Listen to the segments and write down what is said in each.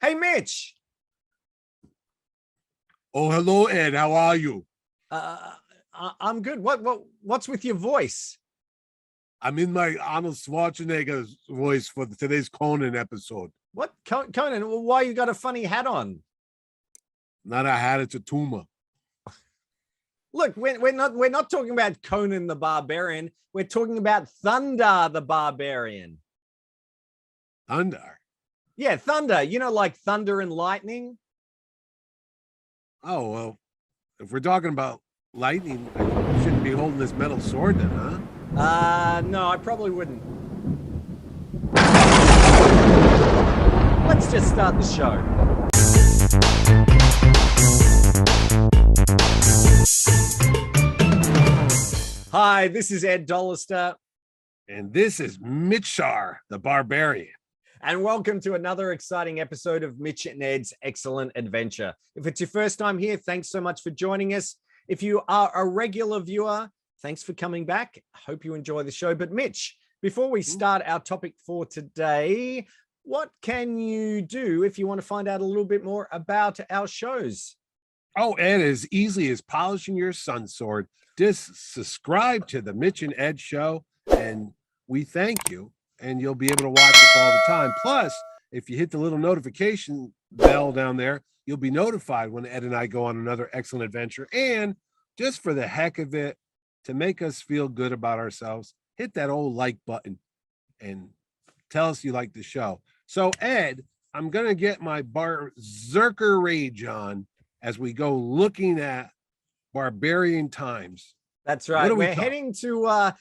Hey, Mitch. Oh, hello, Ed. How are you? I'm good. What's with your voice? I'm in my Arnold Schwarzenegger's voice for today's Conan episode. What, Conan? Why you got a funny hat on? Not a hat, it's a tumor. Look, we're not talking about Conan the Barbarian. We're talking about Thundarr the Barbarian. Thundarr? Yeah, thunder. You know, like thunder and lightning. Oh, well, if we're talking about lightning, I shouldn't be holding this metal sword then, huh? No, I probably wouldn't. Let's just start the show. Hi, this is Ed Dollister. And this is Thundarr the Barbarian. And welcome to another exciting episode of Mitch and Ed's Excellent Adventure. If it's your first time here, thanks so much for joining us. If you are a regular viewer, thanks for coming back. Hope you enjoy the show. But Mitch, before we start our topic for today, what can you do if you want to find out a little bit more about our shows? Oh, Ed, as easily as polishing your sun sword, just subscribe to the Mitch and Ed show, and we thank you. And you'll be able to watch us all the time. Plus, if you hit the little notification bell down there, you'll be notified when Ed and I go on another excellent adventure. And just for the heck of it, to make us feel good about ourselves, hit that old like button and tell us you like the show. So, Ed, I'm going to get my berserker rage on as we go looking at barbarian times. That's right. We're heading to...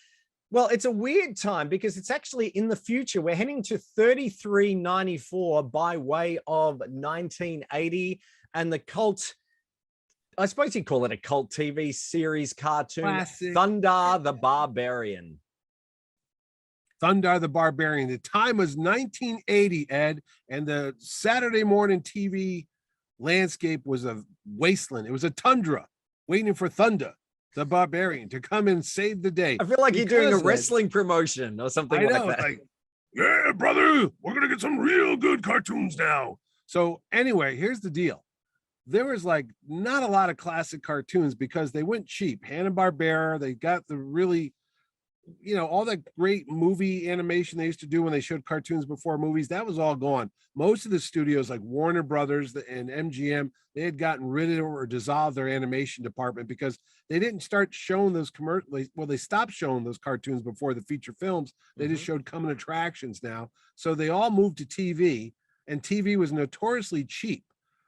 Well, it's a weird time because it's actually in the future. We're heading to 3394 by way of 1980 and the cult, I suppose you'd call it a cult TV series cartoon, Classic. Thundarr the Barbarian. Thundarr the Barbarian. The time was 1980, Ed, and the Saturday morning TV landscape was a wasteland. It was a tundra waiting for Thundarr the Barbarian to come and save the day. I feel like you're doing a wrestling promotion or something like that. Like, yeah, brother, we're gonna get some real good cartoons now. So anyway, here's the deal. There was like not a lot of classic cartoons because they went cheap. Hanna-Barbera, they got the really, all that great movie animation they used to do when they showed cartoons before movies, that was all gone. Most of the studios like Warner Brothers and MGM, they had gotten rid of or dissolved their animation department because they didn't start showing those commercials. Well, they stopped showing those cartoons before the feature films. They just showed coming attractions now. So they all moved to TV, and TV was notoriously cheap.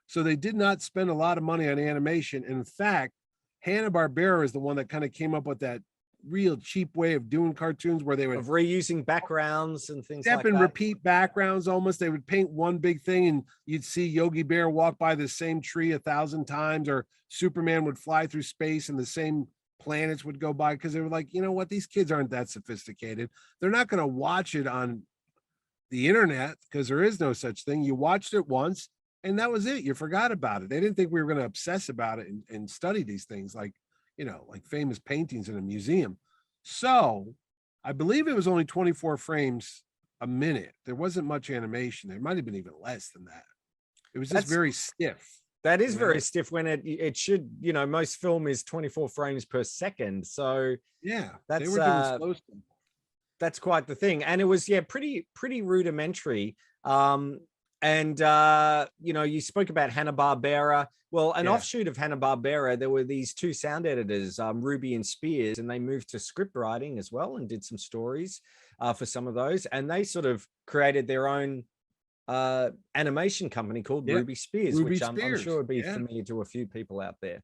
So they did not spend a lot of money on animation. And in fact, Hanna-Barbera is the one that kind of came up with that real cheap way of doing cartoons where they would reusing backgrounds and things like that. Repeat backgrounds almost. They would paint one big thing and you'd see Yogi Bear walk by the same tree 1,000 times, or Superman would fly through space and the same planets would go by, because they were like, you know what, these kids aren't that sophisticated. They're not going to watch it on the internet because there is no such thing. You watched it once and that was it. You forgot about it. They didn't think we were going to obsess about it and study these things like famous paintings in a museum. So I believe it was only 24 frames a minute. There wasn't much animation. There might have been even less than that. It was just very stiff. That is very stiff when it should, most film is 24 frames per second. So yeah, that's, they were doing slow stuff. That's quite the thing. And it was, pretty rudimentary. And you spoke about Hanna-Barbera. Well, an offshoot of Hanna-Barbera, there were these two sound editors, Ruby and Spears, and they moved to script writing as well and did some stories for some of those. And they sort of created their own animation company called Ruby Spears, which I'm sure would be familiar to a few people out there.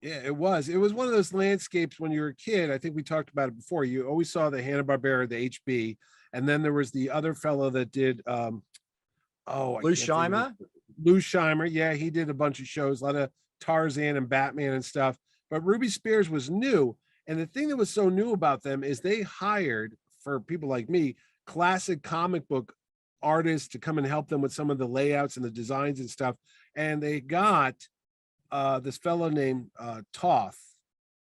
Yeah, it was one of those landscapes when you were a kid. I think we talked about it before. You always saw the Hanna-Barbera, the HB, and then there was the other fellow that did Lou Scheimer. Lou Scheimer, yeah, he did a bunch of shows, a lot of Tarzan and Batman and stuff. But Ruby Spears was new, and the thing that was so new about them is they hired, for people like me, classic comic book artists to come and help them with some of the layouts and the designs and stuff. And they got this fellow named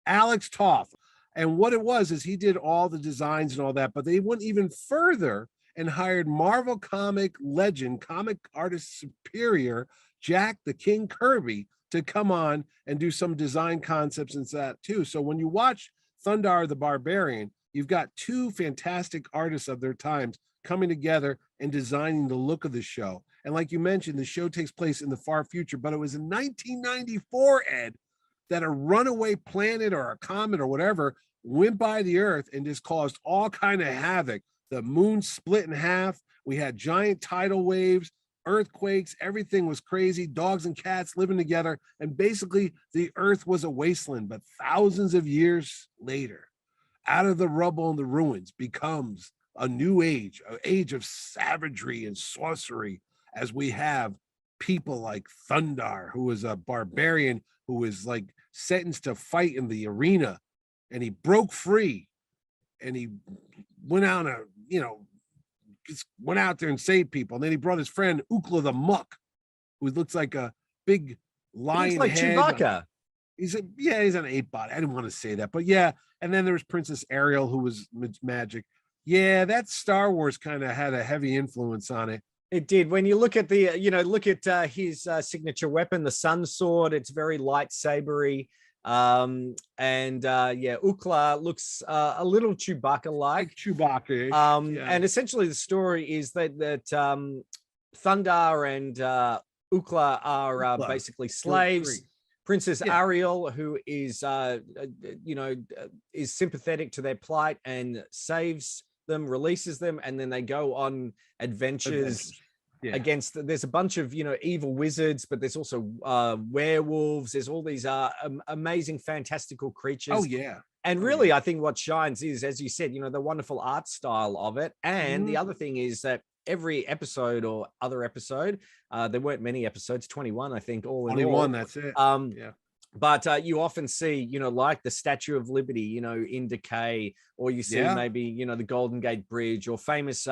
Alex Toth. And what it was is he did all the designs and all that, but they went even further and hired Marvel comic legend, comic artist superior, Jack the King Kirby, to come on and do some design concepts and that too. So when you watch Thundarr the Barbarian, you've got two fantastic artists of their times coming together and designing the look of the show. And like you mentioned, the show takes place in the far future, but it was in 1994, Ed, that a runaway planet or a comet or whatever went by the Earth and just caused all kind of havoc. The moon split in half. We had giant tidal waves, earthquakes. Everything was crazy. Dogs and cats living together. And basically, the Earth was a wasteland. But thousands of years later, out of the rubble and the ruins becomes a new age, an age of savagery and sorcery, as we have people like Thundarr, who was a barbarian who was like sentenced to fight in the arena, and he broke free and he went out just went out there and saved people. And then he brought his friend Ukla the Muck, who looks like a big lion like head. Chewbacca. He's an ape body. I didn't want to say that, but yeah. And then there was Princess Ariel, who was magic. Yeah, that Star Wars kind of had a heavy influence on it. It did. When you look at the, look at his signature weapon, the sun sword, it's very lightsabery. Ukla looks a little Chewbacca-like. Chewbacca. And essentially the story is that Thundarr and Ukla are basically slaves. Princess Ariel, who is is sympathetic to their plight and saves them, releases them, and then they go on adventures. Against, there's a bunch of evil wizards, but there's also werewolves. There's all these amazing fantastical creatures. And really, I think what shines is, as you said, the wonderful art style of it. And the other thing is that every episode or other episode, there weren't many episodes, 21 I think, all in 21 all. That's it. But you often see, like the Statue of Liberty, in decay, or you see maybe the Golden Gate Bridge, or famous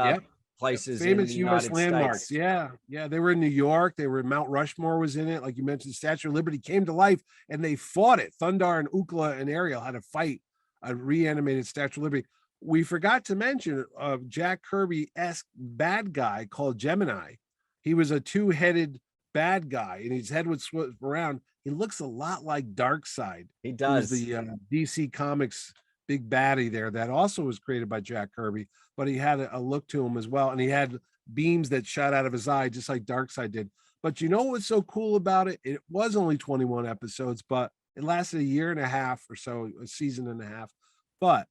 places, famous in the U.S. United landmarks. States. Yeah, they were in New York. They were Mount Rushmore was in it, like you mentioned. Statue of Liberty came to life, and they fought it. Thundarr and Ukla and Ariel had to fight a reanimated Statue of Liberty. We forgot to mention a Jack Kirby-esque bad guy called Gemini. He was a two-headed bad guy, and his head would swim around. He looks a lot like Darkseid. He does. The DC Comics big baddie there that also was created by Jack Kirby, but he had a look to him as well, and he had beams that shot out of his eye just like Darkseid did. But you know what's so cool about it? It was only 21 episodes, but it lasted a year and a half or so, a season and a half. But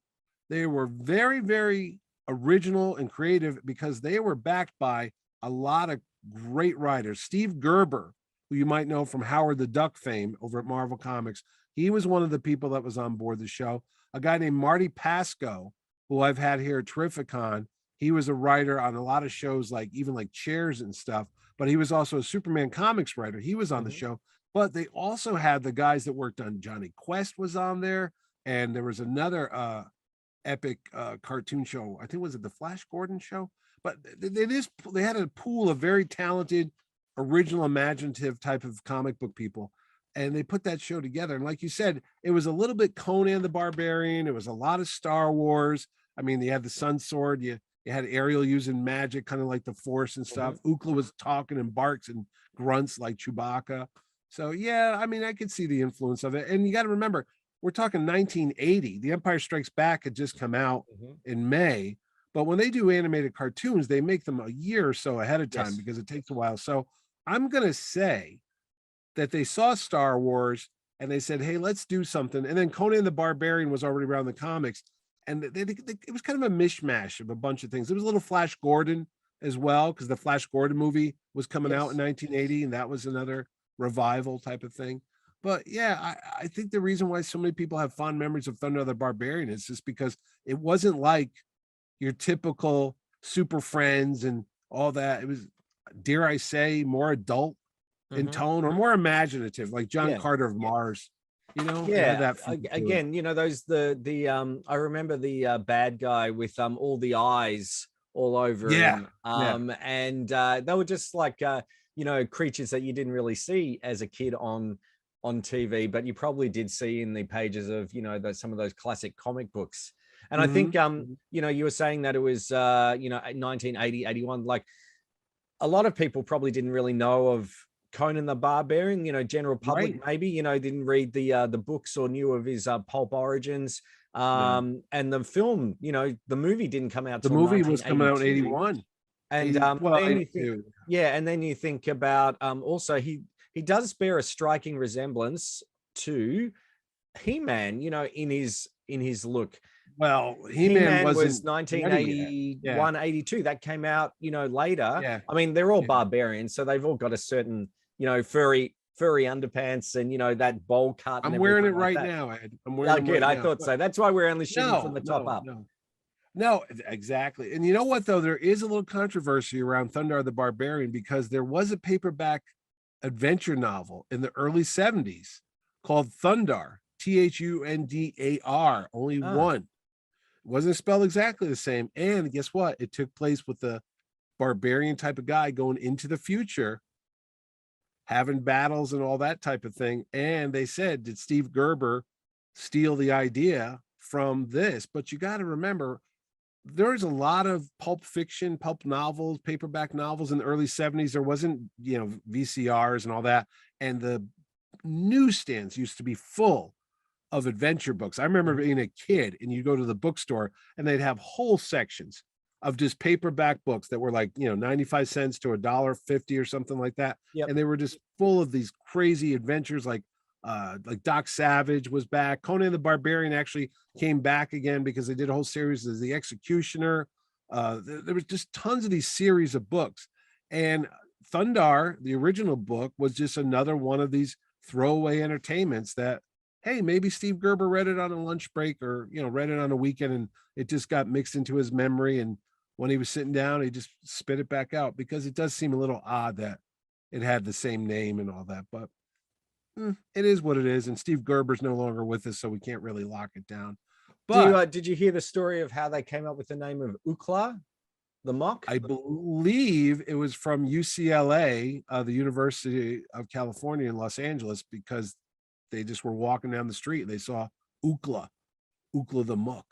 they were very, very original and creative because they were backed by a lot of great writers. Steve Gerber, who you might know from Howard the Duck fame over at Marvel Comics, he was one of the people that was on board the show. A guy named Marty Pasco, who I've had here at Terrificon, he was a writer on a lot of shows, like even like Chairs and stuff, but he was also a Superman comics writer. He was on the show, but they also had the guys that worked on Johnny Quest was on there. And there was another epic cartoon show. I think was it the Flash Gordon show, but they had a pool of very talented, original, imaginative type of comic book people. And they put that show together. And like you said, it was a little bit Conan the Barbarian. It was a lot of Star Wars. I mean, you had the sun sword. You had Ariel using magic, kind of like the Force and stuff. Ukla was talking and barks and grunts like Chewbacca. So, yeah, I mean, I could see the influence of it. And you got to remember, we're talking 1980. The Empire Strikes Back had just come out in May. But when they do animated cartoons, they make them a year or so ahead of time because it takes a while. So I'm going to say that they saw Star Wars and they said, hey, let's do something. And then Conan the Barbarian was already around the comics. And it was kind of a mishmash of a bunch of things. There was a little Flash Gordon as well, because the Flash Gordon movie was coming out in 1980. And that was another revival type of thing. But yeah, I think the reason why so many people have fond memories of Thundarr the Barbarian is just because it wasn't like your typical Super Friends and all that. It was, dare I say, more adult in tone, or more imaginative, like John Carter of Mars. That again, those I remember the bad guy with all the eyes all over him. And they were just like creatures that you didn't really see as a kid on TV, but you probably did see in the pages of some of those classic comic books. And I think you know, you were saying that it was you know, 1980, 81. Like a lot of people probably didn't really know of Conan the Barbarian, you know, general public maybe, you know, didn't read the books or knew of his pulp origins. And the film, you know, the movie didn't come out The till movie was coming out in 1982. 81. And 80, well, then you think, yeah, and then you think about also he does bear a striking resemblance to He-Man, you know, in his look. Well, He-Man wasn't was 1981, 82. That came out, you know, later. Yeah. I mean, they're all barbarians, so they've all got a certain, you know, furry underpants and, you know, that bowl cut. I'm wearing it right now, Ed. I'm wearing it good. right I thought so. That's why we're only shooting from the top up. No, exactly. And you know what, though? There is a little controversy around Thundarr the Barbarian because there was a paperback adventure novel in the early 70s called Thundarr, Thundar, only one. It wasn't spelled exactly the same. And guess what? It took place with the barbarian type of guy going into the future, having battles and all that type of thing. And they said, did Steve Gerber steal the idea from this? But you got to remember, there's a lot of pulp fiction, pulp novels, paperback novels in the early 70s. There wasn't, you know, VCRs and all that. And the newsstands used to be full of adventure books. I remember being a kid and you go to the bookstore and they'd have whole sections of just paperback books that were like, you know, 95 cents to $1.50 or something like that. And they were just full of these crazy adventures, like Doc Savage was back. Conan the Barbarian actually came back again because they did a whole series of The Executioner. There was just tons of these series of books. And Thundarr, the original book, was just another one of these throwaway entertainments that, hey, maybe Steve Gerber read it on a lunch break or, you know, read it on a weekend and it just got mixed into his memory. And when he was sitting down, he just spit it back out because it does seem a little odd that it had the same name and all that. But it is what it is. And Steve Gerber's no longer with us, so we can't really lock it down. But did you hear the story of how they came up with the name of Ukla, the mock? I believe it was from UCLA, the University of California in Los Angeles, because they just were walking down the street and they saw Ukla the Mook.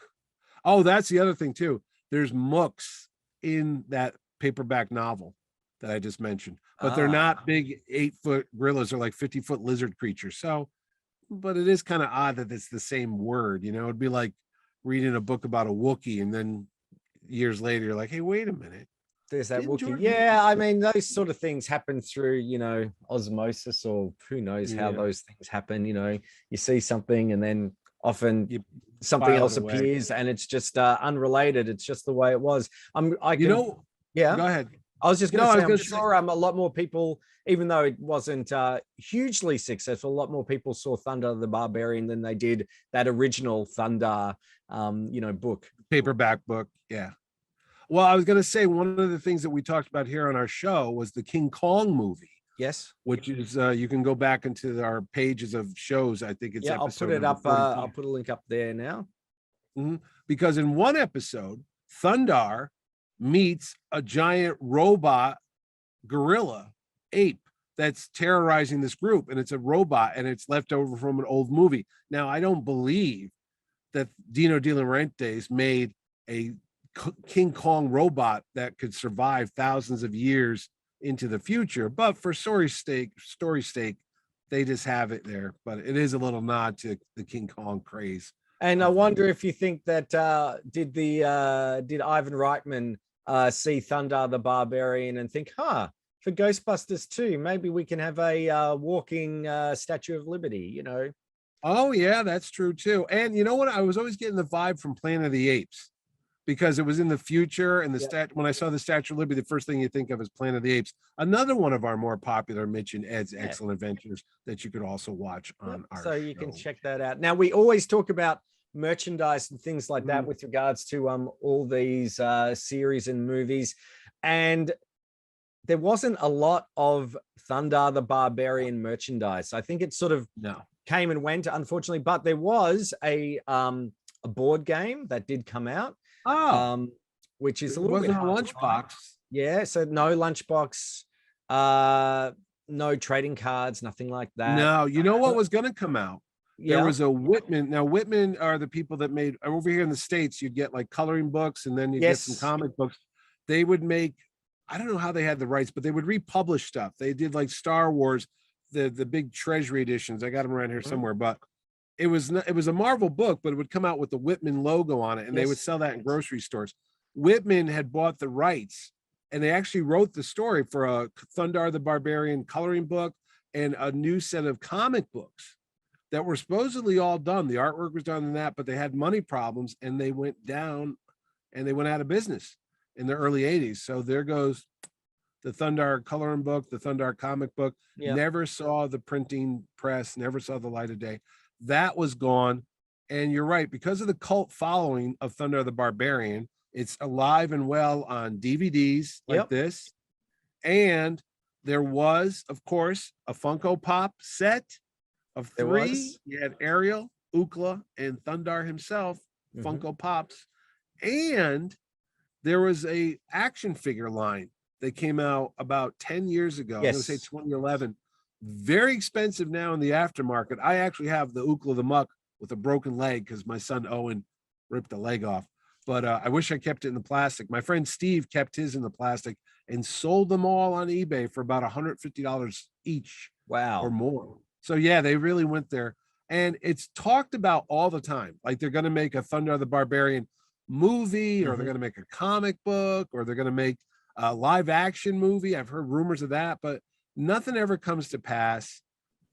Oh, that's the other thing too. There's mooks in that paperback novel that I just mentioned, but they're not big 8-foot gorillas or like 50-foot lizard creatures. So, but it is kind of odd that it's the same word, you know. It'd be like reading a book about a Wookiee and then years later you're like, hey, wait a minute, there's that Wookiee. Yeah, I mean, those sort of things happen through, you know, osmosis, or who knows how those things happen. You know, you see something and then often something else appears and it's just unrelated. It's just the way it was. Go ahead. I was just going to say, I'm sure a lot more people, even though it wasn't hugely successful, a lot more people saw Thundarr the Barbarian than they did that original Thundarr, you know, book. Paperback book. Yeah. Well, I was going to say, one of the things that we talked about here on our show was the King Kong movie. Yes. Which is, you can go back into our pages of shows. I think it's I'll put it up. I'll put a link up there now. Because in one episode, Thundarr meets a giant robot gorilla ape that's terrorizing this group, and it's a robot and it's left over from an old movie. Now, I don't believe that Dino De Laurentiis made a King Kong robot that could survive thousands of years into the future, but for story sake, they just have it there. But it is a little nod to the King Kong craze. And I wonder if you think that did Ivan Reitman see Thundarr the Barbarian and think, for Ghostbusters 2, maybe we can have a walking Statue of Liberty, you know? Oh yeah, that's true too. And you know what? I was always getting the vibe from Planet of the Apes, because it was in the future, and when I saw the Statue of Liberty, the first thing you think of is Planet of the Apes. Another one of our more popular Mitch and Ed's Excellent Adventures that you could also watch on our show. You can check that out. Now, we always talk about merchandise and things like that with regards to all these series and movies, and there wasn't a lot of Thundarr the Barbarian merchandise. I think it sort of came and went, unfortunately, but there was a board game that did come out. Which is a little bit a lunchbox. Yeah, so no lunchbox, no trading cards, nothing like that. No, you know what was going to come out? There Yeah. was a Whitman. Now, Whitman are the people that made over here in the States, you'd get like coloring books and then you'd get some Yes. comic books. They would make, I don't know how they had the rights, but they would republish stuff. They did like Star Wars, the big treasury editions. I got them around here Mhm. somewhere, but it was not, it was a Marvel book, but it would come out with the Whitman logo on it, and they would Yes. sell that in grocery stores. Whitman had bought the rights, and they actually wrote the story for a Thundarr the Barbarian coloring book and a new set of comic books that were supposedly all done. The artwork was done in that, but they had money problems and they went down and they went out of business in the early 80s. So there goes the Thundarr coloring book, the Thundarr comic book. Yeah. Never saw the printing press, never saw the light of day. That was gone. And you're right, because of the cult following of Thundarr the Barbarian, it's alive and well on DVDs like Yep. this. And there was, of course, a Funko Pop set of There 3. was. You had Ariel, Ookla, and Thundarr himself, Funko Pops. And there was a action figure line that came out about 10 years ago. I'm going to say Yes. 2011. Very expensive now in the aftermarket. I actually have the Ookla the Muck with a broken leg because my son Owen ripped the leg off. But I wish I kept it in the plastic. My friend Steve kept his in the plastic and sold them all on eBay for about $150 each or Wow. more. So yeah, they really went there. And it's talked about all the time. Like they're going to make a Thundarr the Barbarian movie, or they're going to make a comic book, or they're going to make a live action movie. I've heard rumors of that, but nothing ever comes to pass.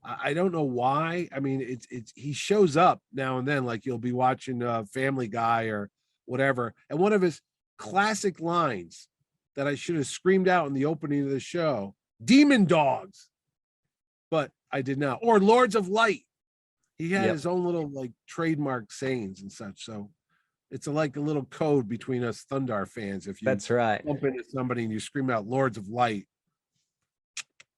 I don't know why. I mean, it's he shows up now and then, like you'll be watching Family Guy or whatever. And one of his classic lines that I should have screamed out in the opening of the show, demon dogs, but I did not. Or Lords of Light. He had his own little like trademark sayings and such. So it's like a little code between us Thundarr fans. If you That's right. bump into somebody and you scream out Lords of Light,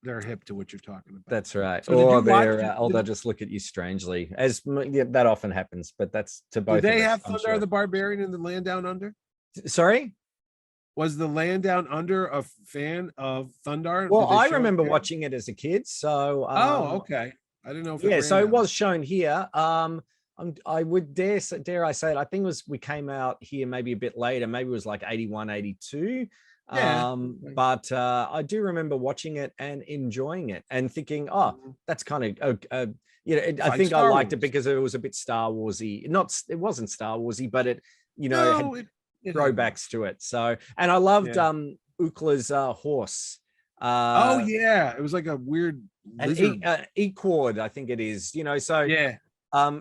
they're hip to what you're talking about. That's right. So did you Or watch? they'll just look at you strangely, that often happens. But that's to both. Did they of us, have I'm Thundarr sure. the Barbarian in the Land Down Under? Sorry. Was the Land Down Under a fan of Thundarr? Well, Did they I show it remember there? watching it as a kid. So Oh, okay. I didn't know if yeah, it so ran it down was shown here. I would dare I say it. I think it was we came out here maybe a bit later. Maybe it was like 81, 82. Yeah. But I do remember watching it and enjoying it and thinking, oh, that's kind of you know, I Like think I Star liked it Wars. because it was a bit Star Warsy. It wasn't Star Warsy, but it, you know, No, had it had throwbacks to it. So, and I loved Yeah. Ookla's horse. Oh yeah, it was like a weird An lizard. Equord, I think it is. You know, so Yeah.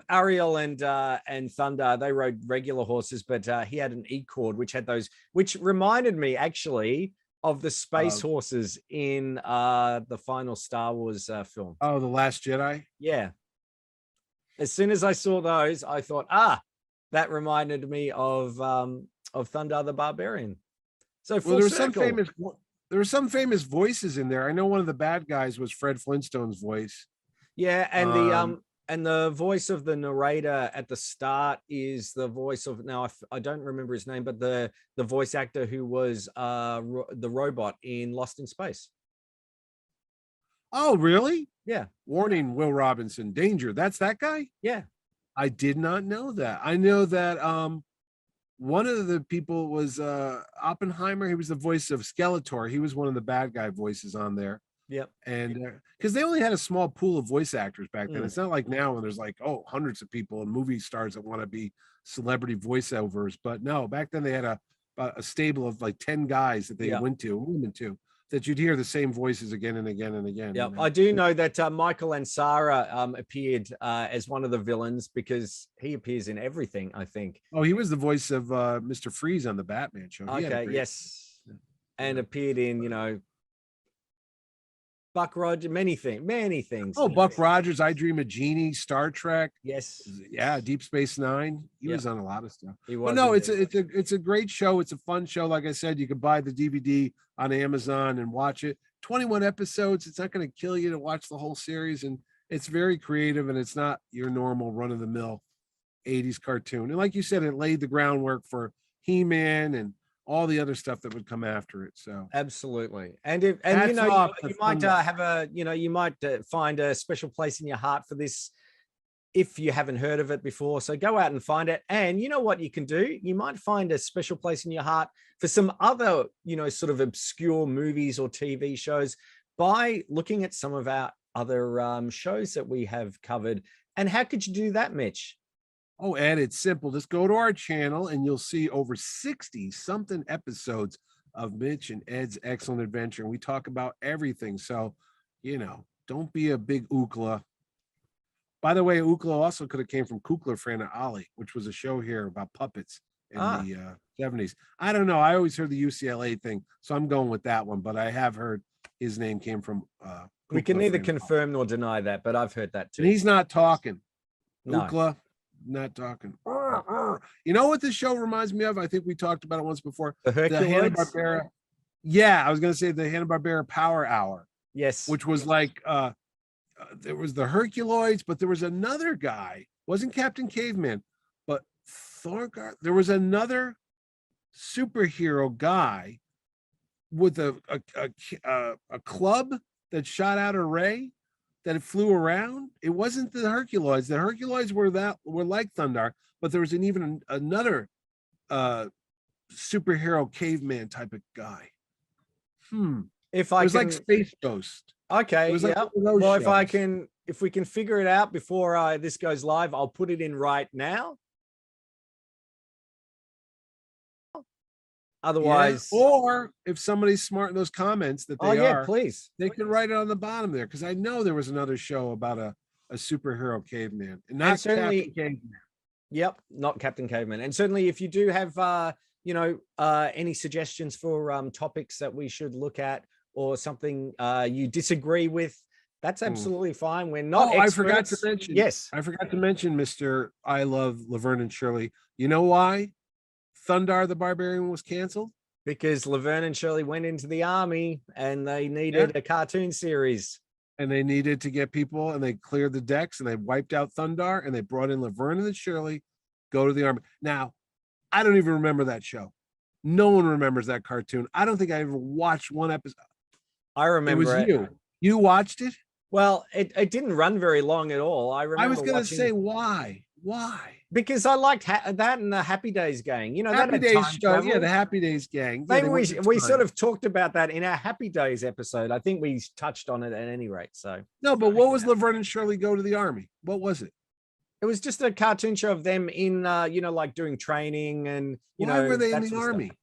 Ariel and Thundarr, they rode regular horses, but he had an Equord, which had those, which reminded me actually of the space horses in the final Star Wars film. Oh, The Last Jedi. Yeah. As soon as I saw those, I thought, that reminded me of Thundarr the Barbarian. So full Well, circle. there were some famous voices in there. I know one of the bad guys was Fred Flintstone's voice. Yeah, and the voice of the narrator at the start is the voice of, now I don't remember his name, but the voice actor who was the robot in Lost in Space. Oh, really? Yeah. Warning, Will Robinson, danger. That's that guy? Yeah. I did not know that. I know that one of the people was Oppenheimer. He was the voice of Skeletor. He was one of the bad guy voices on there. Yep. And because they only had a small pool of voice actors back then. It's not like now when there's like, hundreds of people and movie stars that want to be celebrity voiceovers. But no, back then they had a stable of like 10 guys that they went to, women too, that you'd hear the same voices again and again and again. Yeah, I do know that Michael Ansara appeared as one of the villains because he appears in everything, I think. Oh, he was the voice of Mr. Freeze on the Batman show. Okay, yes. And appeared in, you know, Buck Rogers, many things. Oh, Buck Rogers, I Dream of Jeannie, Star Trek. Yes. Yeah, Deep Space Nine. He was on a lot of stuff. He was. But no, it's a great show. It's a fun show. Like I said, you can buy the DVD on Amazon and watch it. 21 episodes. It's not going to kill you to watch the whole series, and it's very creative, and it's not your normal run-of-the-mill 80s cartoon. And like you said, it laid the groundwork for He-Man and all the other stuff that would come after it. So absolutely. And you know, you might have you might find a special place in your heart for this if you haven't heard of it before. So go out and find it. And you know what you can do? You might find a special place in your heart for some other, sort of obscure movies or TV shows by looking at some of our other shows that we have covered. And how could you do that, Mitch? Oh, Ed, it's simple. Just go to our channel and you'll see over 60 something episodes of Mitch and Ed's Excellent Adventure. And we talk about everything. So, don't be a big ookla. By the way, ookla also could have came from Kukla Frana Ali, which was a show here about puppets in the 70s. I don't know. I always heard the UCLA thing, so I'm going with that one. But I have heard his name came from we can neither confirm nor deny that, but I've heard that too. And he's not talking. No. Ookla, not talking. You know what this show reminds me of? I think we talked about it once before. The Hanna-Barbera. Yeah, I was going to say the Hanna-Barbera Power Hour. Yes. Which was like, there was the Herculoids, but there was another guy. Wasn't Captain Caveman, but Thundarr. There was another superhero guy with a club that shot out a ray that it flew around. It wasn't the Herculoids. The Herculoids were like Thundarr, but there was another superhero caveman type of guy. If it was like Space Ghost. Okay, like well, if we can figure it out before this goes live, I'll put it in right now. Otherwise, or if somebody's smart in those comments that they are, please, they can write it on the bottom there, because I know there was another show about a superhero caveman, and not Captain Caveman. Yep, not Captain Caveman. And certainly, if you do have any suggestions for topics that we should look at, or something you disagree with, that's absolutely fine. We're not experts. I forgot to mention. Yes, I forgot to mention, Mr. I Love Laverne and Shirley. You know why Thundarr the Barbarian was canceled? Because Laverne and Shirley went into the army and they needed a cartoon series. And they needed to get people, and they cleared the decks, and they wiped out Thundarr, and they brought in Laverne and Shirley, go to the army. Now, I don't even remember that show. No one remembers that cartoon. I don't think I ever watched one episode. I remember it. Was you watched it? Well, it didn't run very long at all. I was going to say, why? Because I liked that and the Happy Days gang. Happy Days show. Yeah, the Happy Days gang. Maybe we sort of talked about that in our Happy Days episode. I think we touched on it at any rate. So no, but what was Laverne and Shirley go to the army? What was it? It was just a cartoon show of them in, like doing training and, why were they in the army?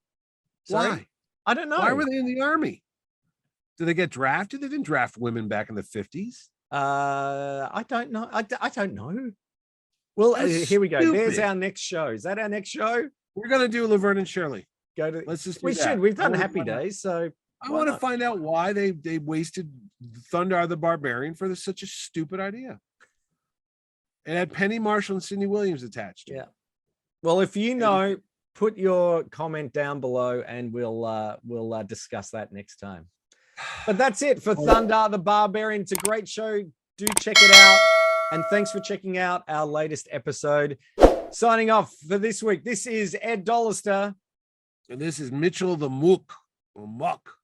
Why? I don't know. Why were they in the army? Did they get drafted? They didn't draft women back in the 50s. I don't know. I don't know. Well, here we go. Stupid. There's our next show. Is that our next show? We're going to do Laverne and Shirley. Let's just we should. We've done Happy Days. So I want to find out why they wasted Thundarr the Barbarian for such a stupid idea. It had Penny Marshall and Sidney Williams attached. Yeah. Well, if you know, put your comment down below and we'll discuss that next time. But that's it for Thundarr the Barbarian. It's a great show. Do check it out. And thanks for checking out our latest episode. Signing off for this week. This is Ed Dollister. And this is Mitchell the Mook. Or Muck.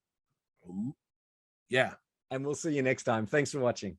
Yeah. And we'll see you next time. Thanks for watching.